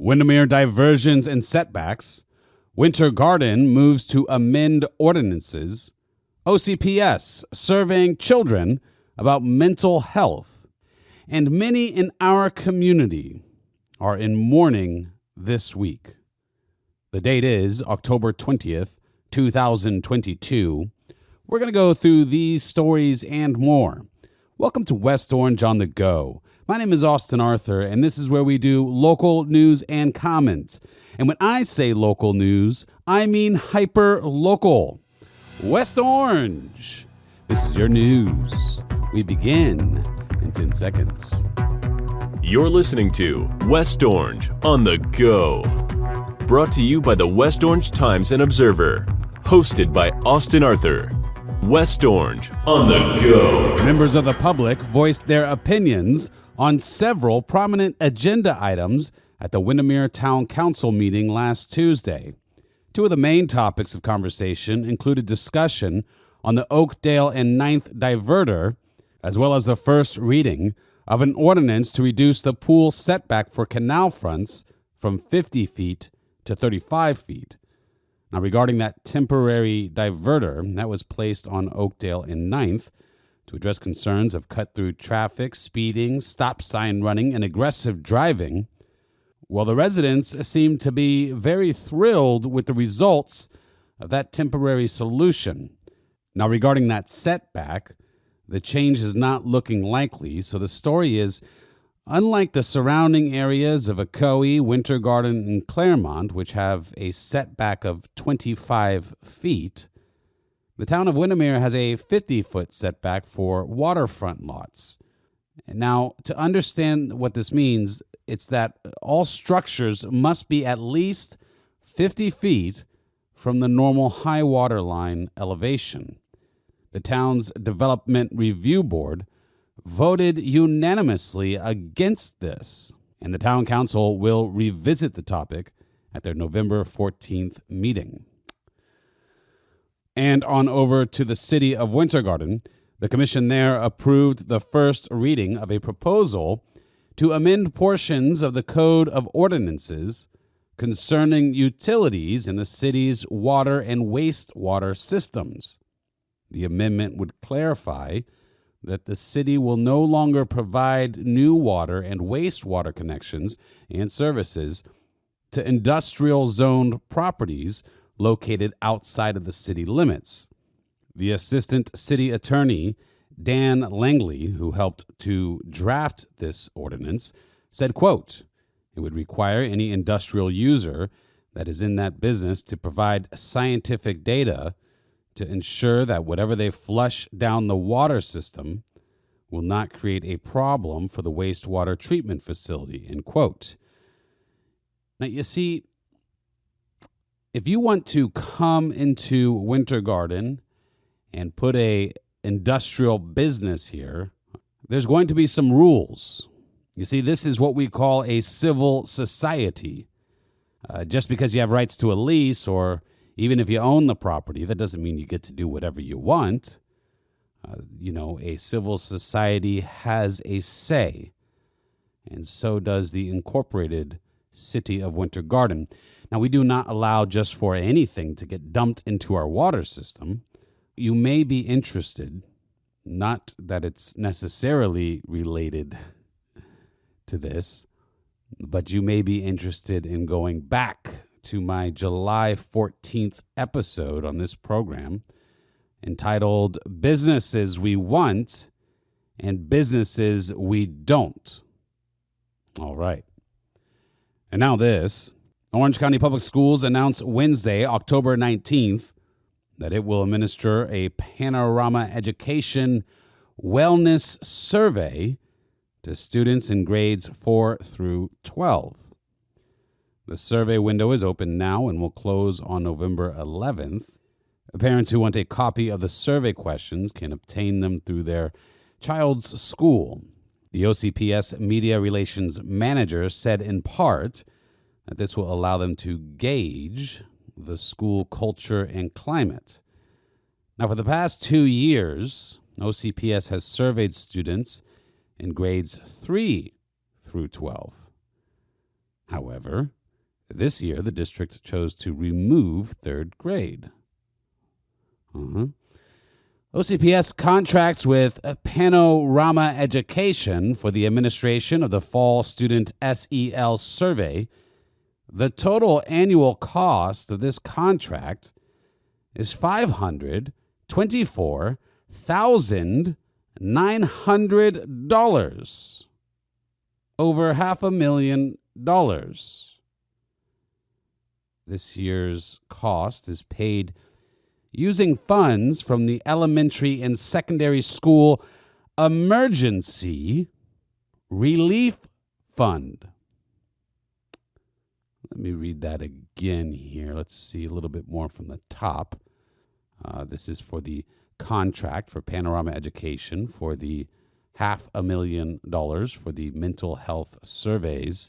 Windermere Diversions and Set Backs. Winter Garden moves to amend ordinances. OCPS surveying children about mental health. And many in our community are in mourning this week. The date is October 20th, 2022. We're going to go through these stories and more. Welcome to West Orange on the Go. My name is Austin Arthur, and this is where we do local news and comment. And when I say local news, I mean hyper-local. West Orange. This is your news. We begin in 10 seconds. You're listening to West Orange on the Go. Brought to you by the West Orange Times and Observer. Hosted by Austin Arthur. West Orange on the Go. Members of the public voiced their opinions on several prominent agenda items at the Windermere Town Council meeting last Tuesday. Two of the main topics of conversation included discussion on the Oakdale and 9th diverter, as well as the first reading of an ordinance to reduce the pool setback for canal fronts from 50 feet to 35 feet. Now, regarding that temporary diverter that was placed on Oakdale and 9th to address concerns of cut-through traffic, speeding, stop sign running, and aggressive driving, well, the residents seem to be very thrilled with the results of that temporary solution. Now, regarding that setback, the change is not looking likely, so the story is, unlike the surrounding areas of Ocoee, Winter Garden, and Claremont, which have a setback of 25 feet, the town of Windermere has a 50-foot setback for waterfront lots. Now, to understand what this means, it's that all structures must be at least 50 feet from the normal high water line elevation. The town's Development Review Board voted unanimously against this, and the town council will revisit the topic at their November 14th meeting. And on over to the city of Winter Garden, the commission there approved the first reading of a proposal to amend portions of the Code of Ordinances concerning utilities in the city's water and wastewater systems. The amendment would clarify that the city will no longer provide new water and wastewater connections and services to industrial zoned properties located outside of the city limits. The assistant city attorney, Dan Langley, who helped to draft this ordinance, said, quote, "It would require any industrial user that is in that business to provide scientific data to ensure that whatever they flush down the water system will not create a problem for the wastewater treatment facility," end quote. Now, you see, if you want to come into Winter Garden and put a industrial business here, there's going to be some rules. You see, this is what we call a civil society. Just because you have rights to a lease, or even if you own the property, that doesn't mean you get to do whatever you want. A civil society has a say, and so does the incorporated city of Winter Garden. Now, we do not allow just for anything to get dumped into our water system. You may be interested, not that it's necessarily related to this, but you may be interested in going back to my July 14th episode on this program entitled Businesses We Want and Businesses We Don't. All right. And now this. Orange County Public Schools announced Wednesday, October 19th, that it will administer a panorama education wellness survey to students in grades 4 through 12. The survey window is open now and will close on November 11th. Parents who want a copy of the survey questions can obtain them through their child's school. The OCPS Media Relations Manager said in part that this will allow them to gauge the school culture and climate. Now, for the past 2 years, OCPS has surveyed students in grades 3 through 12. However, this year the district chose to remove third grade. OCPS contracts with Panorama Education for the administration of the Fall Student SEL Survey. The total annual cost of this contract is $524,900, over $500,000. This year's cost is paid using funds from the Elementary and Secondary School Emergency Relief Fund. Let me read that again here. Let's see a little bit more from the top. This is for the contract for Panorama Education for the $500,000 for the mental health surveys.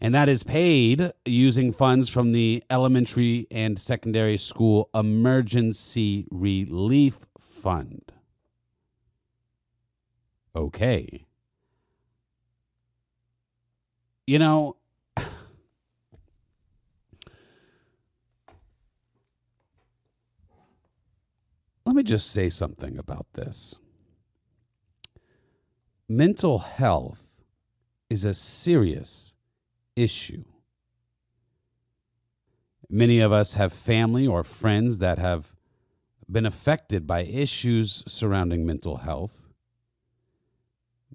And that is paid using funds from the Elementary and Secondary School Emergency Relief Fund. Okay. You know, let me just say something about this. Mental health is a serious issue. Many of us have family or friends that have been affected by issues surrounding mental health.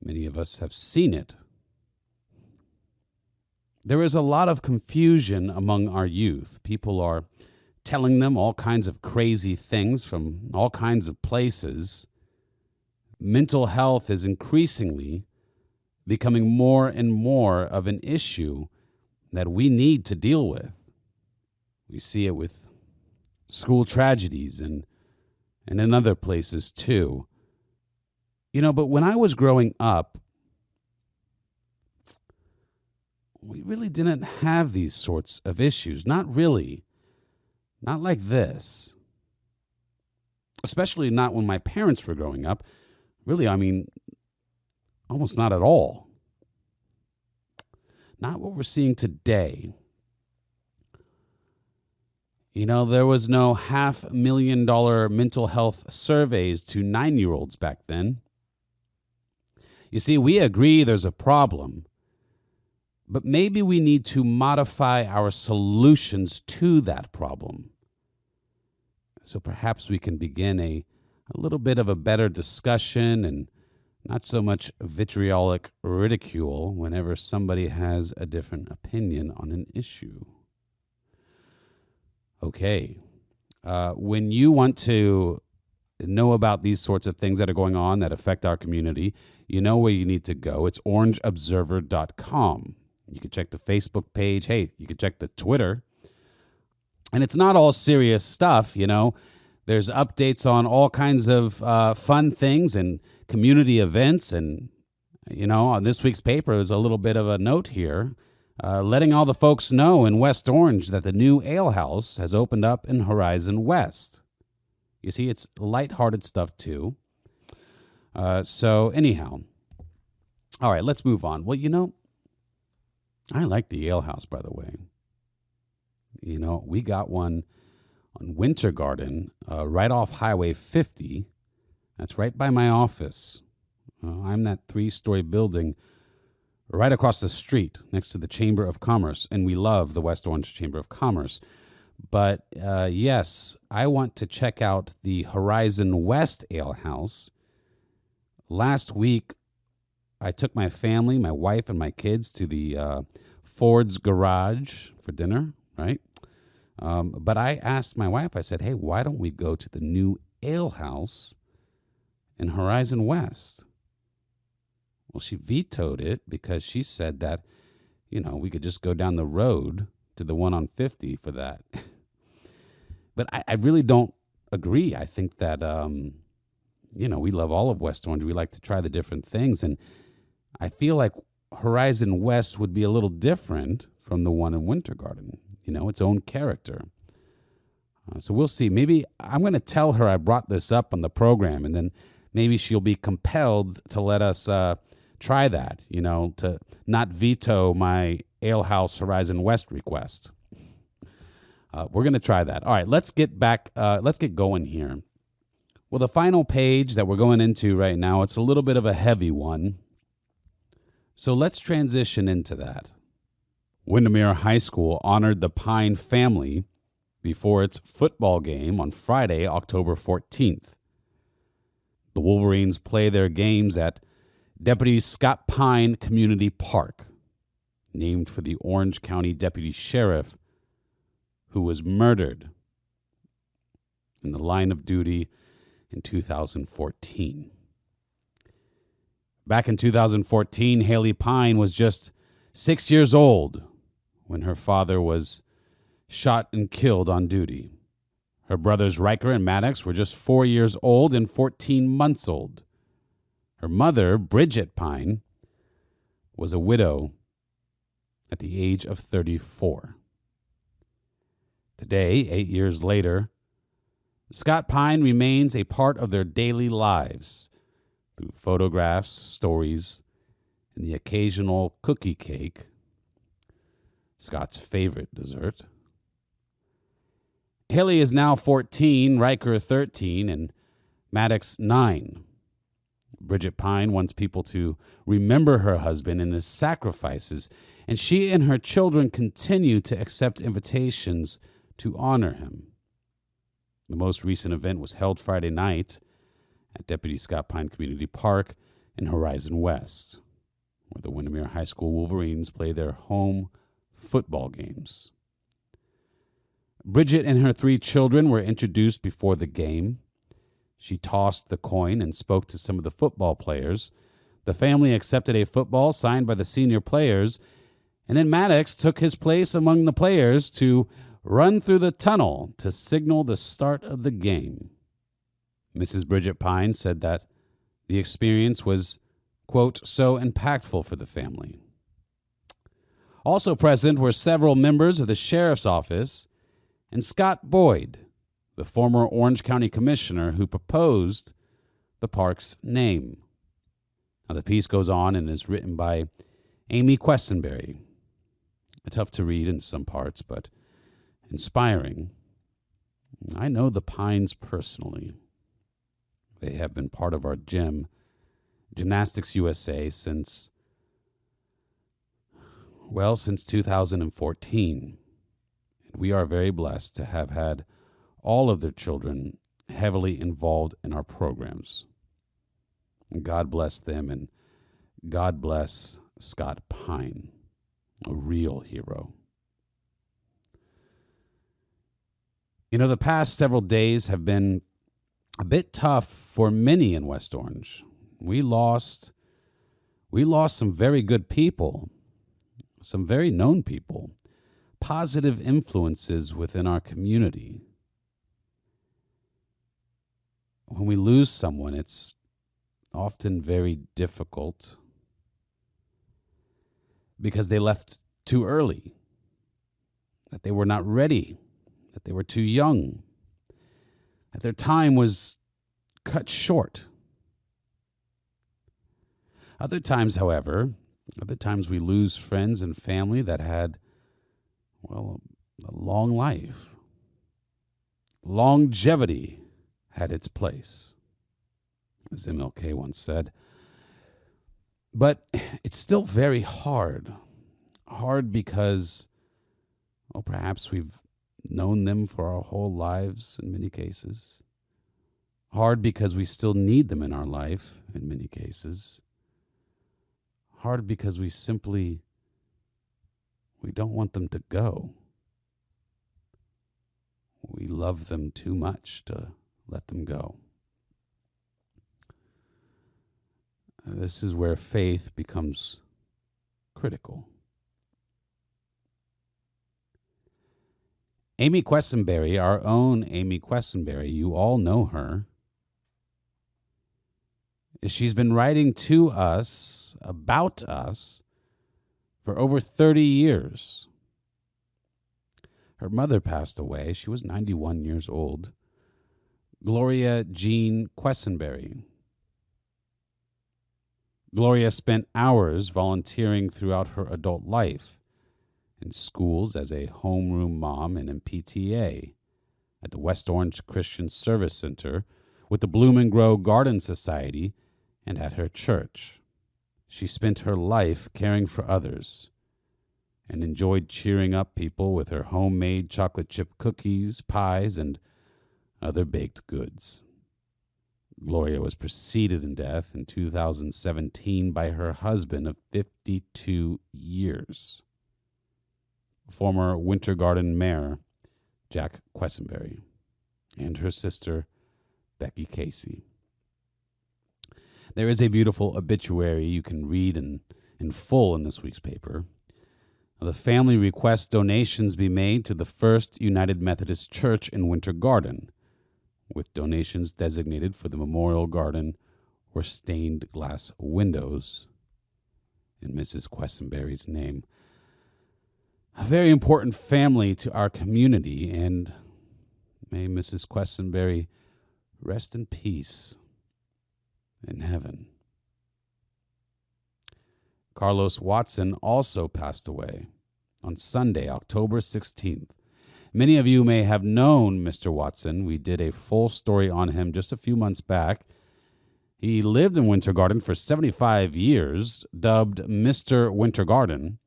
Many of us have seen it. There is a lot of confusion among our youth. People are telling them all kinds of crazy things from all kinds of places. Mental health is increasingly becoming more and more of an issue that we need to deal with. We see it with school tragedies and in other places too. You know, but when I was growing up, we really didn't have these sorts of issues. Not really. Not like this. Especially not when my parents were growing up. Really, I mean, almost not at all. Not what we're seeing today. You know, there was no $500,000 mental health surveys to 9-year-olds back then. You see, we agree there's a problem, but maybe we need to modify our solutions to that problem. So perhaps we can begin a little bit of a better discussion and not so much vitriolic ridicule whenever somebody has a different opinion on an issue. Okay. When you want to know about these sorts of things that are going on that affect our community, you know where you need to go. It's orangeobserver.com. You can check the Facebook page. Hey, you can check the Twitter. And it's not all serious stuff, you know. There's updates on all kinds of fun things and community events. And, you know, on this week's paper, there's a little bit of a note here letting all the folks know in West Orange that the new ale house has opened up in Horizon West. You see, it's lighthearted stuff, too. So anyhow, all right, let's move on. Well, you know, I like the ale house, by the way. You know, we got one on Winter Garden, right off Highway 50. That's right by my office. I'm that 3-story building right across the street next to the Chamber of Commerce, and we love the West Orange Chamber of Commerce. But yes, I want to check out the Horizon West Ale House. Last week, I took my family, my wife and my kids to the Ford's Garage for dinner, right? But I asked my wife, I said, hey, why don't we go to the new ale house in Horizon West? Well, she vetoed it because she said that, you know, we could just go down the road to the one on 50 for that. But I really don't agree. I think that, you know, we love all of West Orange. We like to try the different things. And I feel like Horizon West would be a little different from the one in Winter Garden, you know, its own character. So we'll see. Maybe I'm going to tell her I brought this up on the program, and then maybe she'll be compelled to let us try that, to not veto my Alehouse Horizon West request. We're going to try that. All right, let's get going here. Well, the final page that we're going into right now, it's a little bit of a heavy one. So let's transition into that. Windermere High School honored the Pine family before its football game on Friday, October 14th. The Wolverines play their games at Deputy Scott Pine Community Park, named for the Orange County Deputy Sheriff who was murdered in the line of duty in 2014. Back in 2014, Haley Pine was just 6 years old when her father was shot and killed on duty. Her brothers Riker and Maddox were just 4 years old and 14 months old. Her mother, Bridget Pine, was a widow at the age of 34. Today, 8 years later, Scott Pine remains a part of their daily lives through photographs, stories, and the occasional cookie cake, Scott's favorite dessert. Haley is now 14, Riker 13, and Maddox 9. Bridget Pine wants people to remember her husband and his sacrifices, and she and her children continue to accept invitations to honor him. The most recent event was held Friday night at Deputy Scott Pine Community Park in Horizon West, where the Windermere High School Wolverines play their home football games. Bridget and her 3 children were introduced before the game. She tossed the coin and spoke to some of the football players. The family accepted a football signed by the senior players, and then Maddox took his place among the players to run through the tunnel to signal the start of the game. Mrs. Bridget Pine said that the experience was, quote, so impactful for the family. Also present were several members of the sheriff's office and Scott Boyd, the former Orange County commissioner who proposed the park's name. Now, the piece goes on and is written by Amy QUESINBERRY. Tough to read in some parts, but inspiring. I know the Pines personally. They have been part of our gym, Gymnastics USA, since 2014. And we are very blessed to have had all of their children heavily involved in our programs. And God bless them, and God bless Scott Pine, a real hero. The past several days have been a bit tough for many in West Orange. We lost some very good people, some very known people, positive influences within our community. When we lose someone, it's often very difficult because they left too early, that they were not ready, that they were too young, that their time was cut short. Other times we lose friends and family that had, a long life. Longevity had its place, as MLK once said. But it's still very hard. Hard because, perhaps we've known them for our whole lives in many cases. Hard because we still need them in our life in many cases. Hard because we don't want them to go. We love them too much to let them go. This is where faith becomes critical. Amy QUESINBERRY, our own Amy QUESINBERRY, you all know her. She's been writing to us, about us, for over 30 years. Her mother passed away. She was 91 years old. GLORIA Jean QUESINBERRY. Gloria spent hours volunteering throughout her adult life in schools as a homeroom mom and in PTA, at the West Orange Christian Service Center, with the Bloom and Grow Garden Society, and at her church. She spent her life caring for others and enjoyed cheering up people with her homemade chocolate chip cookies, pies, and other baked goods. Gloria was preceded in death in 2017 by her husband of 52 years, former Winter Garden Mayor Jack QUESINBERRY, and her sister Becky Casey. There is a beautiful obituary you can read in full in this week's paper. The family requests donations be made to the First United Methodist Church in Winter Garden, with donations designated for the memorial garden or stained glass windows in Mrs. QUESINBERRY's name. A very important family to our community, and may Mrs. QUESINBERRY rest in peace in heaven. Carlos Watson also passed away on Sunday, October 16th. Many of you may have known Mr. Watson. We did a full story on him just a few months back. He lived in Winter Garden for 75 years, dubbed Mr. Winter Garden.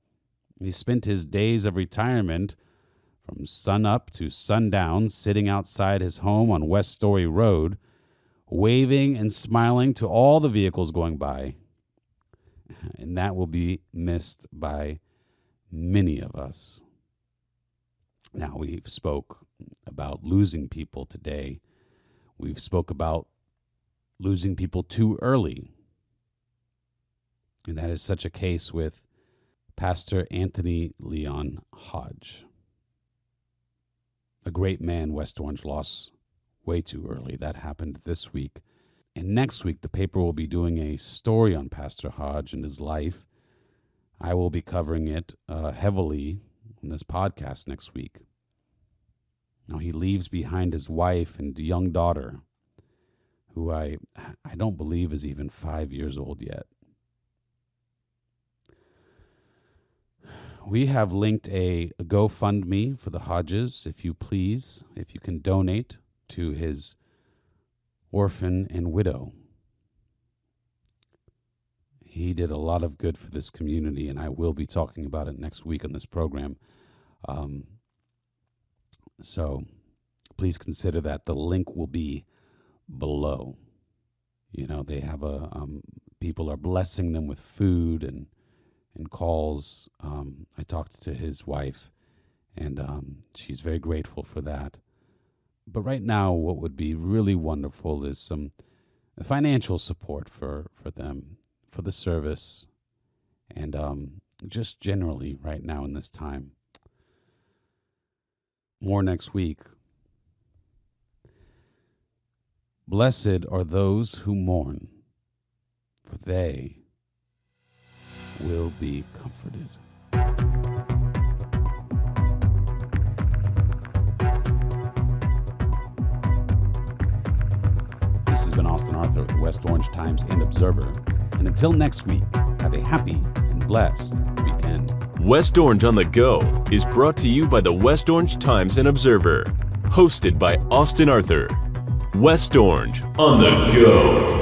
He spent his days of retirement from sunup to sundown sitting outside his home on West Story Road, waving and smiling to all the vehicles going by. And that will be missed by many of us. Now, we've spoke about losing people today. We've spoke about losing people too early. And that is such a case with Pastor Anthony Leon Hodge. A great man West Orange lost way too early. That happened this week. And next week, the paper will be doing a story on Pastor Hodge and his life. I will be covering it heavily on this podcast next week. Now, he leaves behind his wife and young daughter, who I don't believe is even 5 years old yet. We have linked a GoFundMe for the Hodges, if you please, if you can donate to his orphan and widow. He did a lot of good for this community, and I will be talking about it next week on this program. So please consider that. The link will be below. You know, they have people are blessing them with food and calls. I talked to his wife, and she's very grateful for that. But right now, what would be really wonderful is some financial support for them, for the service, and just generally right now in this time. More next week. Blessed are those who mourn, for they will be comforted. This has been Austin Arthur with the West Orange Times and Observer. And until next week, have a happy and blessed weekend. West Orange on the Go is brought to you by the West Orange Times and Observer. Hosted by Austin Arthur. West Orange on the Go.